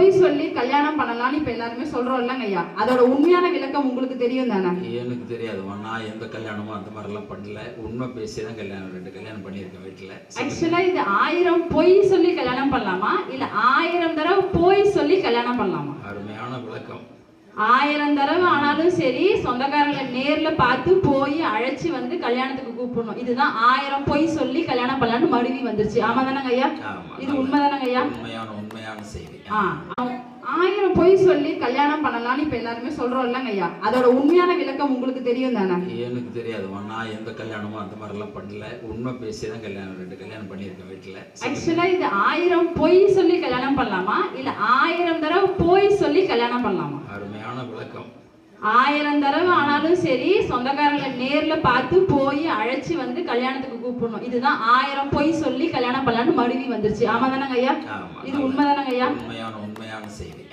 பொய் சொல்லி கல்யாணம் பண்ணலாம்னு இப்ப எல்லாருமே சொல்றோம் இல்லங்க ஐயா, அதோட உண்மையான விளக்கம் உங்களுக்கு தெரியும் தானே? எனக்கு தெரியாதுமா, நான் எந்த கல்யாணமும் அந்த மாதிரிலாம் பண்ணல. உண்மை பேசி தான் கல்யாணம், 2 கல்யாணம் பண்ணியிருக்கேன் வீட்டில். ஆக்சுவலா இது 1000 பொய் சொல்லி கல்யாணம் பண்ணலாமா இல்ல 1000 தடவை பொய் சொல்லி கல்யாணம் பண்ணலாமா? அருமையான விளக்கம். 1000 தடவை ஆனாலும் சரி, சொந்தக்காரங்களை நேர்ல பார்த்து போய் அழைச்சி வந்து கல்யாணத்துக்கு கூப்பிடணும். இதுதான் 1000 பொய் சொல்லி கல்யாணம் பண்ணலான்னு மறுவி வந்துருச்சு. ஆமா தானங்க ஐயா? இது உண்மைதானங்க ஐயா? உண்மையான செய்தி. 1000 பொய் சொல்லி கல்யாணம் பண்ணலாம்னு இப்ப எல்லாருமே சொல்றோம் இல்லங்க ஐயா, அதோட உண்மையான விளக்கம் உங்களுக்கு தெரியும் தானே? எனக்கு தெரியாதுமா, நான் எந்த கல்யாணமும் அந்த மாதிரிலாம் பண்ணல. உண்மை பேசி தான் கல்யாணம், 2 கல்யாணம் பண்ணியிருக்கேன் வீட்டில். ஆக்சுவலா இது 1000 பொய் சொல்லி கல்யாணம் பண்ணலாமா இல்ல 1000 தடவை பொய் சொல்லி கல்யாணம் பண்ணலாமா? அருமையான விளக்கம். 1000 தடவை ஆனாலும் சரி, சொந்தக்காரங்களை நேர்ல பார்த்து போய் அழைச்சி வந்து கல்யாணத்துக்கு கூப்பிடணும். இதுதான் 1000 பொய் சொல்லி கல்யாணம் பண்ணலான்னு மறுவி வந்துருச்சு. ஆமா தானங்க ஐயா? இது உண்மைதானங்க ஐயா? உண்மையான செய்தி.